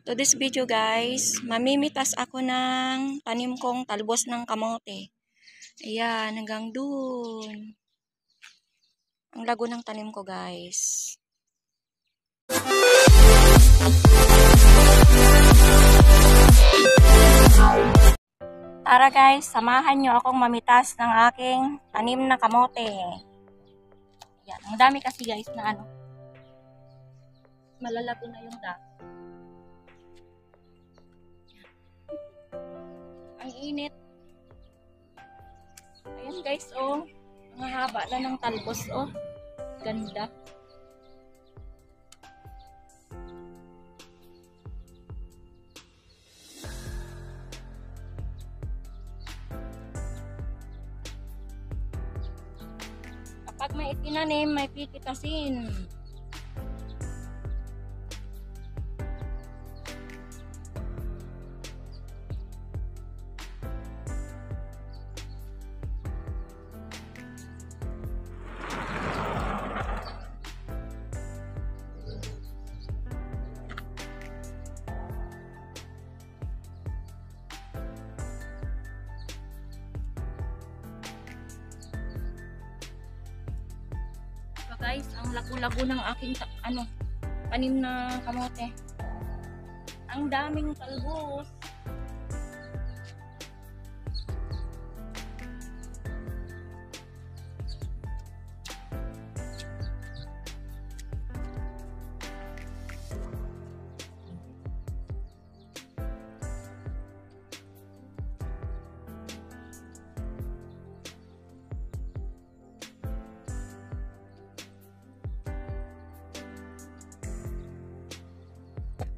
To this video guys, mamimitas ako ng tanim kong talbos ng kamote. Ayan, hanggang dun. Ang lago ng tanim ko guys. Tara guys, samahan nyo akong mamitas ng aking tanim na kamote. Ayan, ang dami kasi guys na malalago na yung dahon. Ang init. Ayan guys, oh. Ang haba na ng talbos, oh. Ganda. Kapag may itinanim, may pipitasin. Guys, ang lago-lago ng aking tanim na kamote. Ang daming talbos.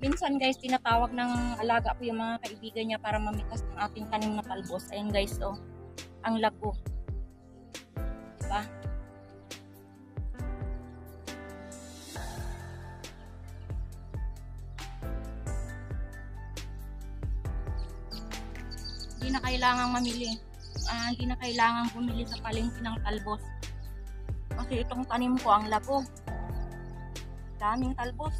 Minsan guys, tinatawag ng alaga ko yung mga kaibigan niya para mamitas ng ating tanim na talbos. Ayan guys, oh. Ang lago. Diba? Hindi na kailangang mamili. Hindi na kailangang bumili sa palengke ng talbos. Kasi itong tanim ko ang lago. Daming talbos.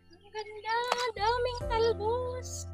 Ang ganda, daming talbos.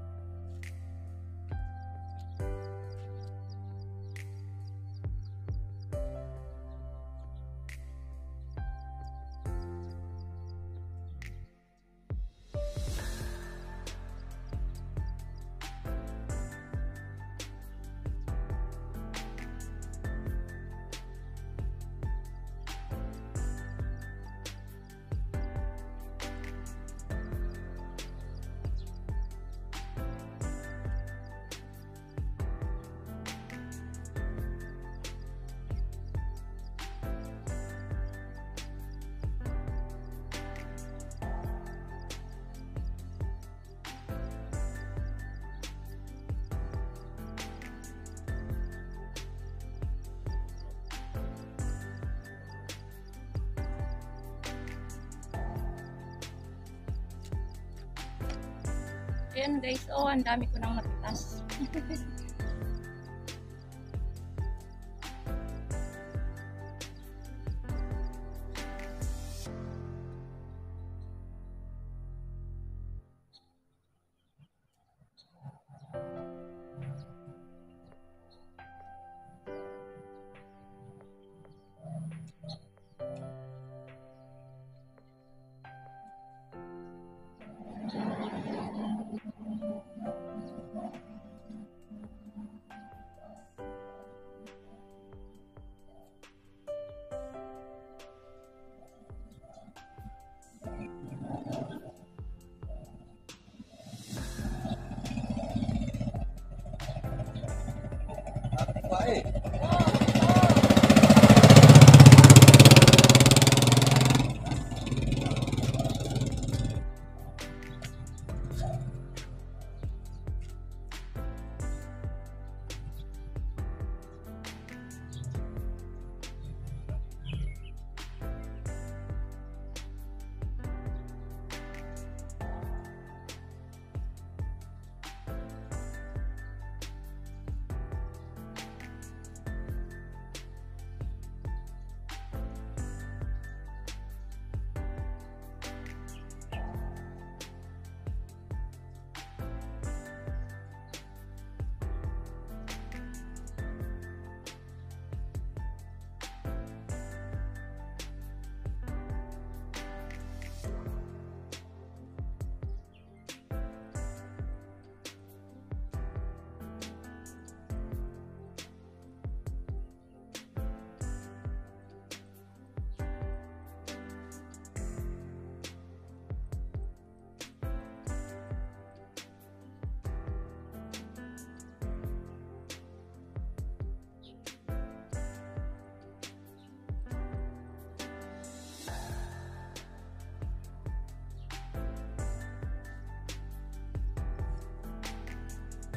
Ayan guys, oh, ang dami ko nang napitas.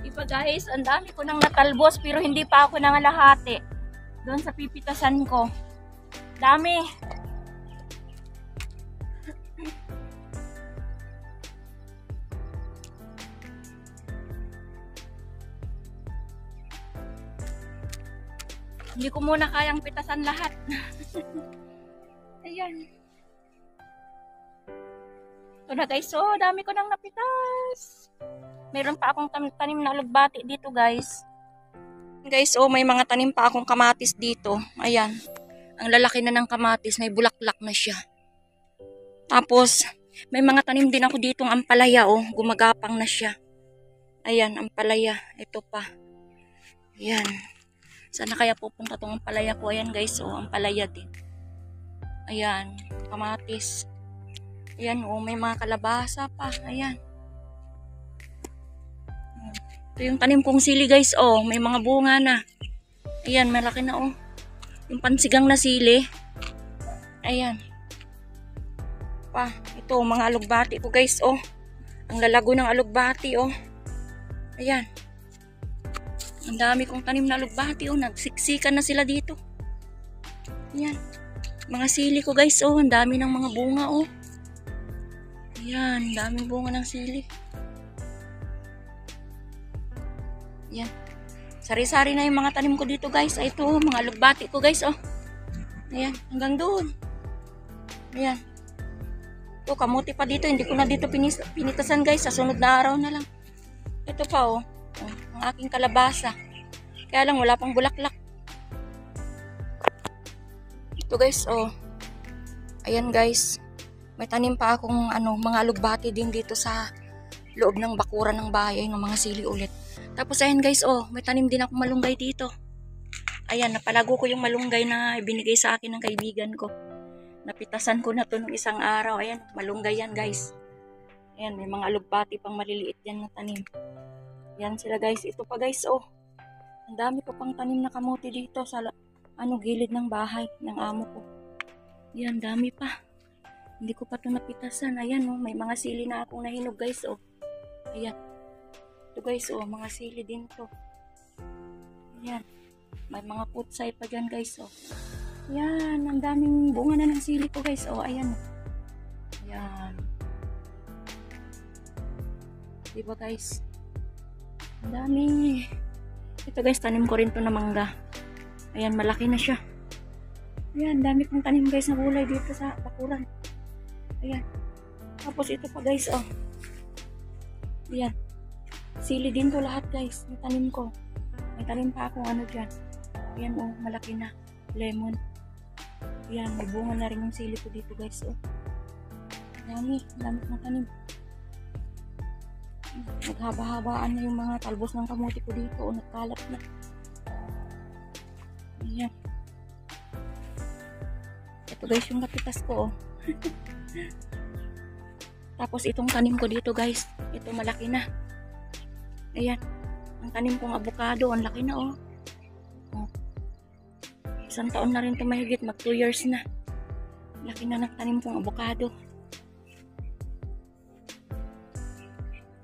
Diba guys, ang dami ko nang natalbos pero hindi pa ako nangalahati. Doon sa pipitasan ko. Dami. Hindi ko muna kayang pitasan lahat. Ayan. Ito na guys, so dami ko nang napitas. Meron pa akong tanim na alugbati dito guys. Guys, oh may mga tanim pa akong kamatis dito. Ayan. Ang lalaki na ng kamatis, may bulaklak na siya. Tapos, may mga tanim din ako ditong ampalaya, oh. Gumagapang na siya. Ayan, ampalaya. Ito pa. Ayan. Sana kaya pupunta tong ampalaya ko. Ayan guys, oh, ampalaya din. Ayan, kamatis. Ayan, oh, may mga kalabasa pa. Ayan. Ito yung tanim kong sili guys, oh. May mga bunga na. Ayan, malaki na, oh. Yung pansigang na sili. Ayan. Pa, ito, mga alugbati ko guys, oh. Ang lalago ng alugbati, oh. Ayan. Ang dami kong tanim na alugbati, oh. Nagsiksikan na sila dito. Ayan. Mga sili ko guys, oh. Ang dami ng mga bunga, oh. Ayan, daming bunga ng sili. Ayan. Sari-sari na yung mga tanim ko dito guys. Ay, ito, mga alugbati ko guys, oh. Ayan, hanggang doon. Ayan. Ito, kamuti pa dito. Hindi ko na dito pinitasan guys. Sa sunod na araw na lang. Ito pa, oh. Oh, ang aking kalabasa. Kaya lang, wala pang bulaklak. Ito guys, oh. Ayan guys. May tanim pa akong mga alugbati din dito sa loob ng bakuran ng bahay ng mga sili ulit. Tapos ayan guys, oh, may tanim din akong malunggay dito. Ayan, napalago ko yung malunggay na ibinigay sa akin ng kaibigan ko. Napitasan ko na to nung isang araw. Ayan, malunggay yan guys. Ayan, may mga alugbati pang maliliit yan na tanim. Ayan sila guys. Ito pa guys, oh. Ang dami ko pang tanim na kamote dito sa gilid ng bahay ng amo ko. Ayan, dami pa. Hindi ko pa ito napitasan. Ayan, oh, may mga sili na akong nahinog guys, oh. Ayan. Ito guys, oh, mga sili din to. Ayan. May mga putsay pa dyan guys, oh. Ayan, ang daming bunga na ng sili ko guys, oh. Ayan. Ayan. Diba guys? Ang dami. Ito guys, tanim ko rin to na mangga. Ayan, malaki na siya. Ayan, dami kong tanim guys na gulay dito sa bakuran. Ayan. Tapos ito pa guys, oh. Ayan. Sili din to lahat guys. May tanim ko. May tanim pa akong dyan. Ayan, oh. Malaki na. Lemon. Ayan. May bunga na rin yung sili ko dito guys, oh. Dami. Dami kong tanim. Naghaba-habaan na yung mga talbos ng kamuti ko dito, oh. Nagkalat na. Ayan. Ito guys yung kapitas ko, oh. Tapos itong tanim ko dito guys. Ito malaki na. Ayan. Ang tanim kong avocado. Ang laki na, oh. Oh. Isang taon na rin ito mahigit. Mag 2 years na. Laki na ng tanim kong avocado.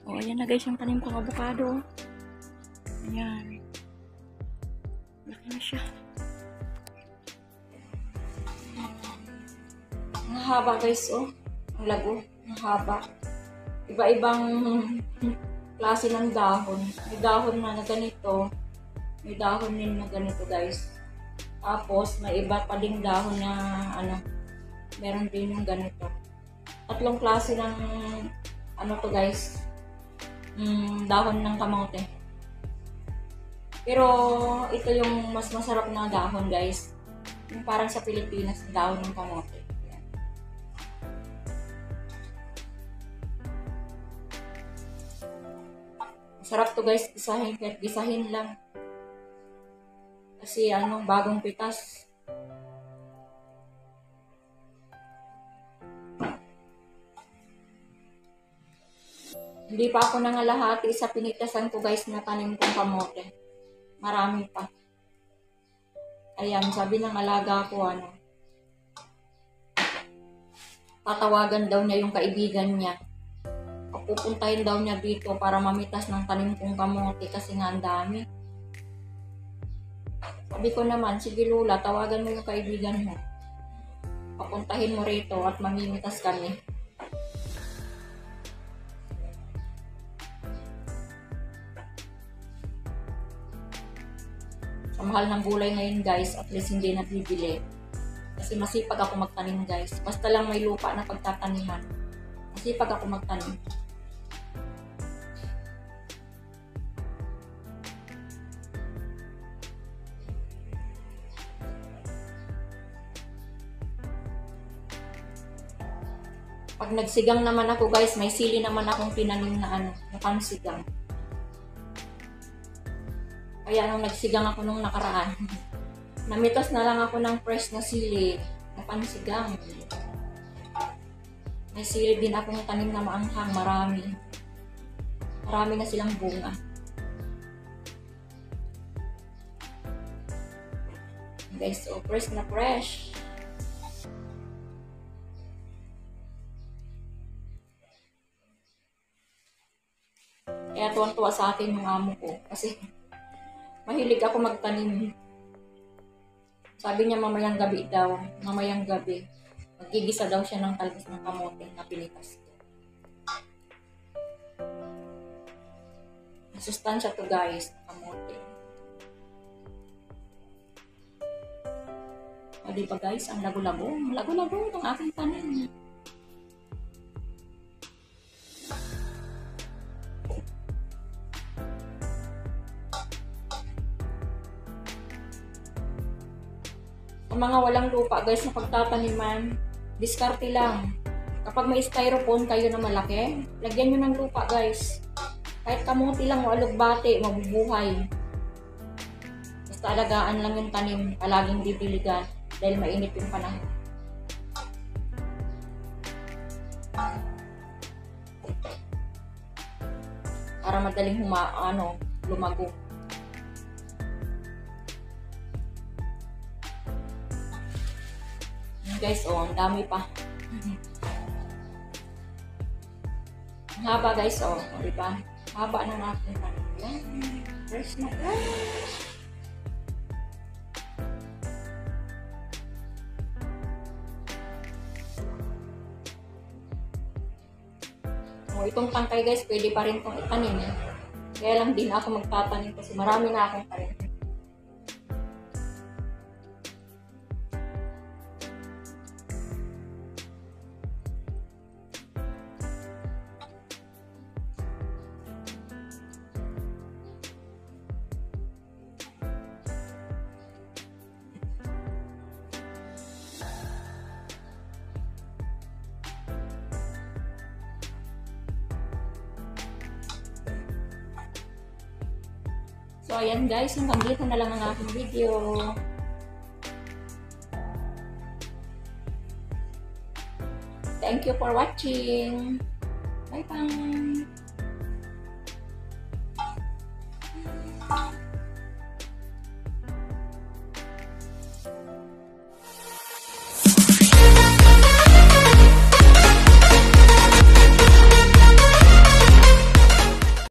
Oh, ayan na guys yung tanim kong avocado. Ayan. Laki na siya. Ang haba guys, oh. Ang lago. Ang haba. Iba-ibang klase ng dahon. May dahon na ganito. May dahon din na ganito guys. Tapos may iba pa ding dahon na meron din yung ganito. Tatlong klase ng to guys. Dahon ng kamote. Pero ito yung mas masarap na dahon guys. Yung parang sa Pilipinas, dahon ng kamote. Sarap to guys, gisahin, kahit gisahin lang. Kasi bagong pitas. Hindi pa ako nangalahati sa pinitasan ko guys na tanim kong kamote. Marami pa. Ayan, sabi ng alaga ko tatawagan daw niya yung kaibigan niya Pupuntahin daw niya dito para mamitas ng tanim kong kamote kasi nga ang dami. Sabi ko naman, sige Lula, tawagan mo yung kaibigan mo. Papuntahin mo rito at mamimitas kami. Sa mahal ng gulay ngayon guys, at least hindi na bibili. Kasi masipag ako magtanim guys. Basta lang may lupa na pagtataniman. Masipag ako magtanim. Pag nagsigang naman ako guys, may sili naman akong tinanim na pansigang. Kaya nung nagsigang ako nung nakaraan, namitas na lang ako ng fresh na sili na pansigang. May sili din akong tanim na maanghang, marami. Marami na silang bunga. Guys, so fresh na fresh. Kaya tuwan-tuwa sa akin yung amo ko. Kasi mahilig ako magtanim. Sabi niya mamayang gabi daw. Mamayang gabi. Magigisa daw siya ng talbos ng kamote na pinitas ko. Masustansya to guys. Kamote. O diba guys? Ang lago-lago. Ang lago-lago ng aking tanim. Ang mga walang lupa guys na pagtataniman, diskarte lang. Kapag may styrofoam kayo na malaki, lagyan nyo ng lupa guys. Kahit kamuti lang o alugbate, mabubuhay. Basta alagaan lang yung tanim, palaging didiligan dahil mainit yung panahon. Para madaling lumago. Guys, ang dami pa. Ang haba guys, diba? Haba ng aking tanim. Yan. Fresh na fresh. Itong tangkay guys, pwede pa rin itong itanim. Kaya lang din ako magtatanim kasi marami na akong tanim. So, ayan guys, hanggang dito na lang ang aking video. Thank you for watching. Bye-bye!